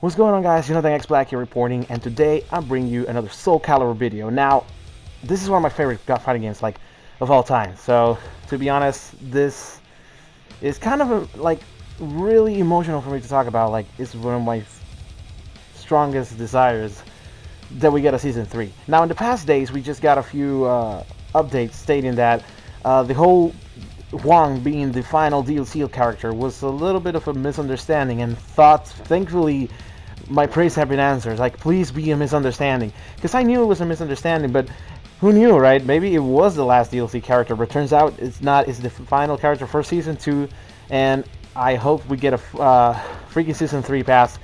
What's going on, guys? JonathanXBlack here reporting, and today I'm bringing you another Soul Calibur video. Now, this is one of my favorite fighting games, of all time. So, to be honest, this is kind of really emotional for me to talk about. It's one of my strongest desires that we get a season 3. Now, in the past days, we just got a few updates stating that the whole Wong being the final DLC character was a little bit of a misunderstanding, and thankfully, my praise have been answered. Please be a misunderstanding, because I knew it was a misunderstanding, but who knew, right? Maybe it was the last DLC character, but turns out it's not. It's the final character for season 2, and I hope we get a freaking season 3 pass.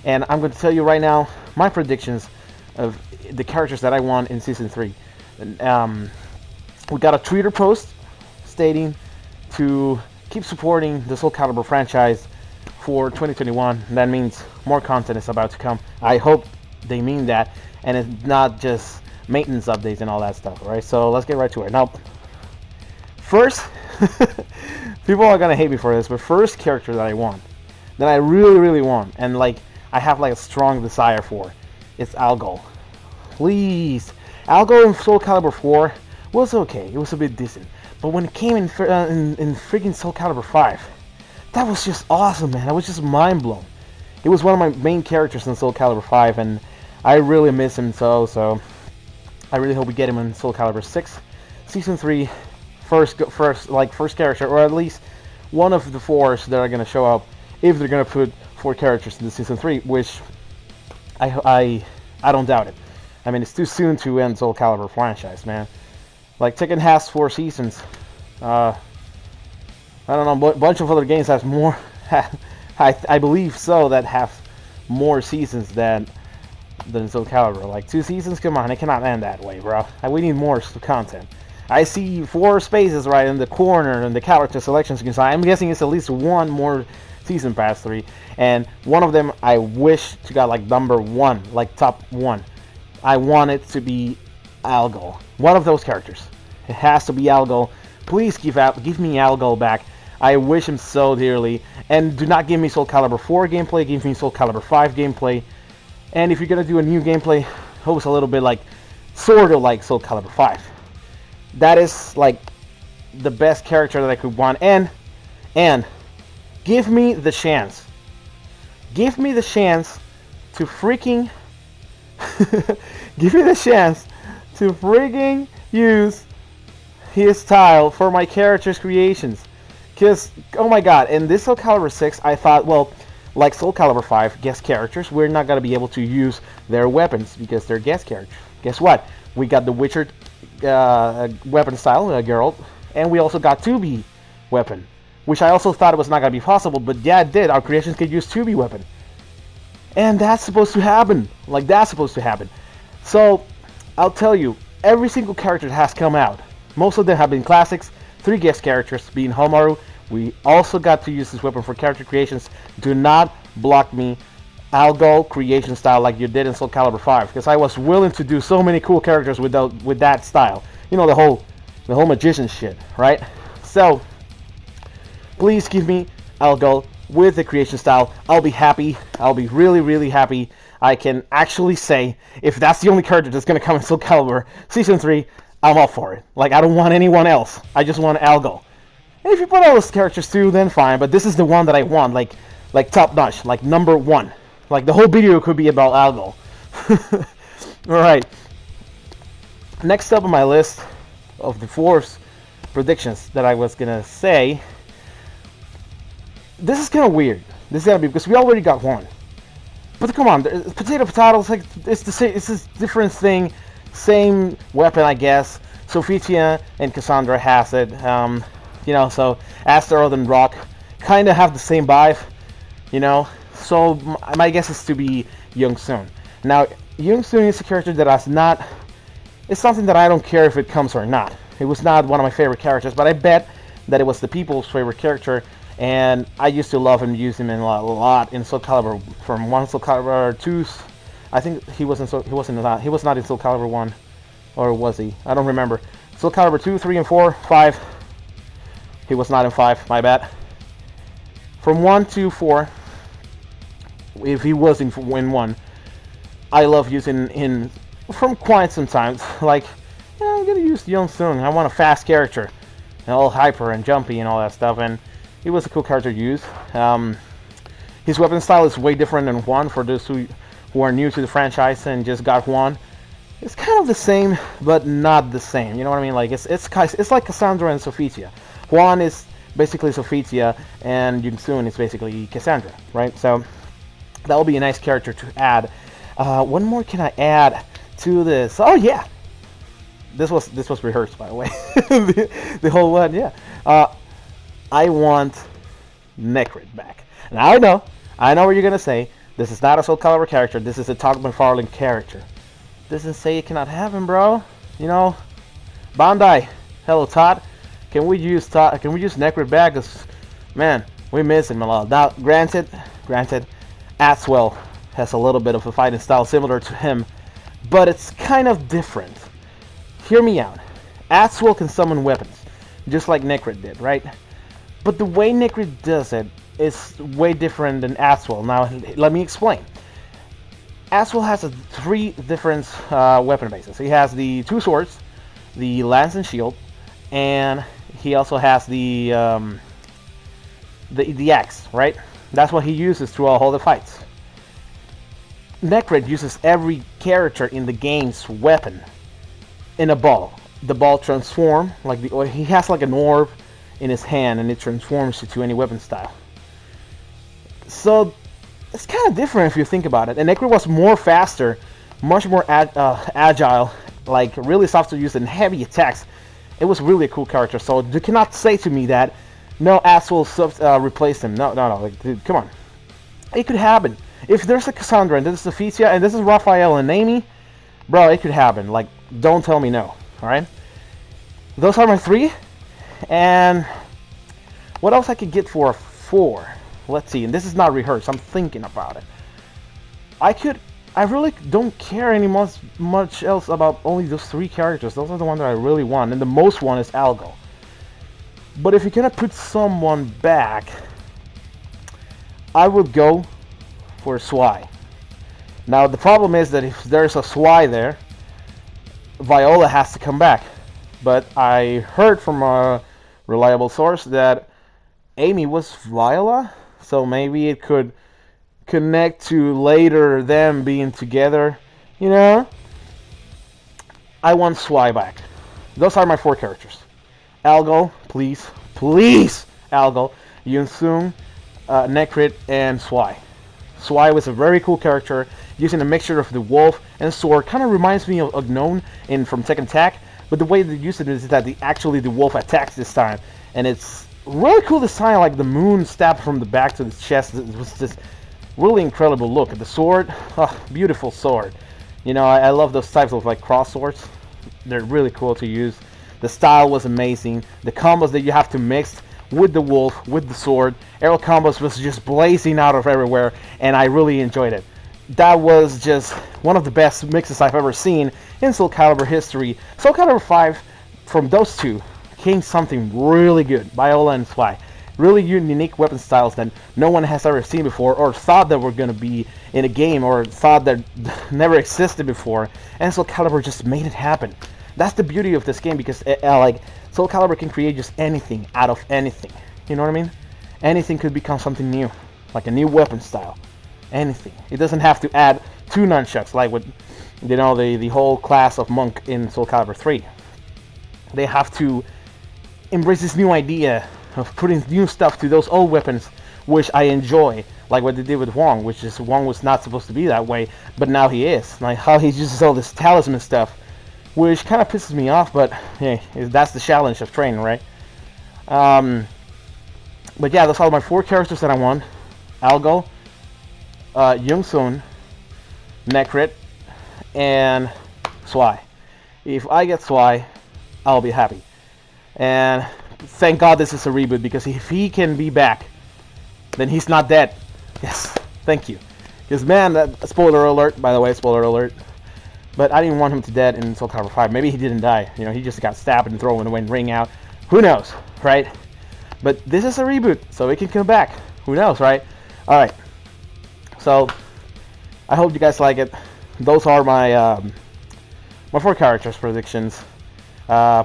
And I'm going to tell you right now my predictions of the characters that I want in season 3. We got a Twitter post stating to keep supporting the Soul Calibur franchise for 2021. That means more content is about to come. I hope they mean that, and it's not just maintenance updates and all that stuff, right? So let's get right to it. Now, first, people are gonna hate me for this, but first character that I want, that I really want, and I have a strong desire for, it's Algol. Please, Algol in Soul Calibur 4 was okay. It was a bit decent, but when it came in freaking Soul Calibur 5, that was just awesome, man. I was just mind blown. It was one of my main characters in Soul Calibur 5, and I really miss him so I really hope we get him in Soul Calibur 6 season 3, first character, or at least one of the 4s that are gonna show up if they're gonna put 4 characters in the season 3, which I don't doubt it. I mean, it's too soon to end Soul Calibur franchise, man. Tekken has 4 seasons. I don't know, a bunch of other games has more, I believe so, that have more seasons than Soul Calibur. 2 seasons? Come on, it cannot end that way, bro. We need more content. I see 4 spaces right in the corner in the character selection screen, so I'm guessing it's at least 1 more season past 3, and one of them I wish to got number 1, top 1. I want it to be Algol. One of those characters. It has to be Algol. Please give me Algol back. I wish him so dearly. And do not give me Soul Calibur 4 gameplay, give me Soul Calibur 5 gameplay. And if you're gonna do a new gameplay, hope it's a little bit sort of like Soul Calibur 5. That is the best character that I could want. And give me the chance. Give me the chance to freaking give me the chance to freaking use his style for my character's creations. Because, oh my god, in this Soul Calibur 6, I thought, well, like Soul Calibur 5, guest characters, we're not going to be able to use their weapons because they're guest characters. Guess what? We got the Witcher weapon style, Geralt, and we also got 2B weapon, which I also thought it was not going to be possible, but yeah, it did. Our creations could use 2B weapon. And that's supposed to happen. That's supposed to happen. So, I'll tell you, every single character that has come out, most of them have been classics. 3 guest characters, being Homaru. We also got to use this weapon for character creations. Do not block me, Algol creation style like you did in Soul Calibur 5, because I was willing to do so many cool characters with that style. You know, the whole magician shit, right? So, please give me Algol with the creation style. I'll be happy. I'll be really happy. I can actually say, if that's the only character that's gonna come in Soul Calibur Season 3, I'm all for it. I don't want anyone else. I just want Algol. And if you put all those characters too, then fine. But this is the one that I want, top notch, number 1. The whole video could be about Algol. Alright. Next up on my list of the 4 predictions that I was gonna say. This is kind of weird. This is gonna be because we already got 1. But come on, potato. It's the same. It's this different thing. Same weapon, I guess. Sophitia and Cassandra has it. So Astaroth and Rock kind of have the same vibe, So my guess is to be Young-Soon. Now, Young-Soon is a character that has not. It's something that I don't care if it comes or not. It was not one of my favorite characters, but I bet that it was the people's favorite character, and I used to love him, use him a lot in Soul Calibur. From 1 Soul Calibur 2. I think he was not in Soul Calibur 1, or was he? I don't remember. Soul Calibur 2, 3, and 4, 5. He was not in 5, my bad. From 1 to 4, if he was in one. I love using him from quite some times. Like, yeah, I'm gonna use Young Sung. I want a fast character, and all hyper and jumpy and all that stuff. And he was a cool character to use. His weapon style is way different than Juan. For those who are new to the franchise and just got Juan, it's kind of the same, but not the same. You know what I mean? Like it's like Cassandra and Sophitia. Juan is basically Sophitia, and Young Sung is basically Cassandra, right? So that will be a nice character to add. What more can I add to this? Oh yeah, this was rehearsed, by the way. the whole one, yeah. I want Necrid back. Now I know what you're gonna say. This is not a Soul Calibur character. This is a Todd McFarlane character. Doesn't say you cannot have him, bro. You know, Bandai. Hello, Todd. Can we use Necrid back? 'Cause, man, we miss him a lot. Now, granted, Aswell has a little bit of a fighting style similar to him, but it's kind of different. Hear me out. Aswell can summon weapons, just like Necrid did, right? But the way Necrid does it is way different than Aswell. Now, let me explain. Aswell has three different weapon bases. He has the two swords, the lance and shield, and he also has the axe, right? That's what he uses throughout all the fights. Necrid uses every character in the game's weapon in a ball. The ball transforms, he has like an orb in his hand, and it transforms into any weapon style. So it's kind of different if you think about it. And Necrid was more faster, much more agile, like really soft to use and heavy attacks. It was really a cool character. So you cannot say to me that no, Aswell replaced him. No, like, dude, come on. It could happen. If there's a Cassandra and this is Sophitia and this is Raphael and Amy, bro, it could happen. Like, don't tell me no. All right. Those are my three. And what else I could get for a 4? Let's see. And this is not rehearsed. I'm thinking about it. I really don't care any much else about only those 3 characters. Those are the ones that I really want. And the most one is Algo. But if you cannot put someone back, I would go for Zwei. Now the problem is that if there's a Zwei there, Viola has to come back. But I heard from a reliable source that Amy was Viola, so maybe it could connect to later them being together, you know? I want Zwei back. Those are my 4 characters. Algo, please, Algo, Yunsung, Necrid, and Zwei. Zwei was a very cool character, using a mixture of the wolf and sword. Kind of reminds me of Unknown from Tekken Attack, but the way they use it is that the wolf attacks this time, and it's really cool design, like the moon stab from the back to the chest. It was just really incredible look. The sword, beautiful sword. You know, I love those types of like cross swords. They're really cool to use. The style was amazing. The combos that you have to mix with the wolf, with the sword, arrow combos was just blazing out of everywhere, and I really enjoyed it. That was just one of the best mixes I've ever seen in Soul Calibur history. Soul Calibur 5, from those two, came something really good. Viola and Zwei. Really unique weapon styles that no one has ever seen before, or thought that were going to be in a game, or thought that never existed before. And Soul Calibur just made it happen. That's the beauty of this game, because like Soul Calibur can create just anything out of anything. You know what I mean? Anything could become something new, like a new weapon style. Anything. It doesn't have to add 2 nunchucks like with, you know, the whole class of monk in Soul Calibur 3. They have to embrace this new idea of putting new stuff to those old weapons, which I enjoy, like what they did with Wong, which is Wong was not supposed to be that way, but now he is. Like how he uses all this talisman stuff, which kind of pisses me off, but hey, that's the challenge of training, right? But yeah, those are my 4 characters that I want. Algo, Youngsun, Necrid, and Zwei. If I get Zwei, I'll be happy. And thank God this is a reboot, because if he can be back, then he's not dead. Yes, thank you. Because man, that spoiler alert, by the way, spoiler alert. But I didn't want him to dead in Soul Calibur 5. Maybe he didn't die. You know, he just got stabbed and thrown away and ring out. Who knows, right? But this is a reboot, so it can come back. Who knows, right? All right. So I hope you guys like it. Those are my my 4 characters predictions.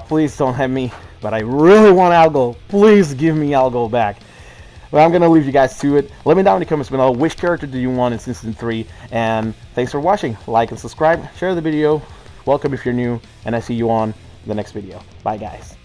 Please don't hit me, but I really want Algo. Please give me Algo back. But I'm gonna leave you guys to it. Let me down in the comments below which character do you want in season 3. And thanks for watching. Like and subscribe. Share the video. Welcome if you're new, and I see you on the next video. Bye guys.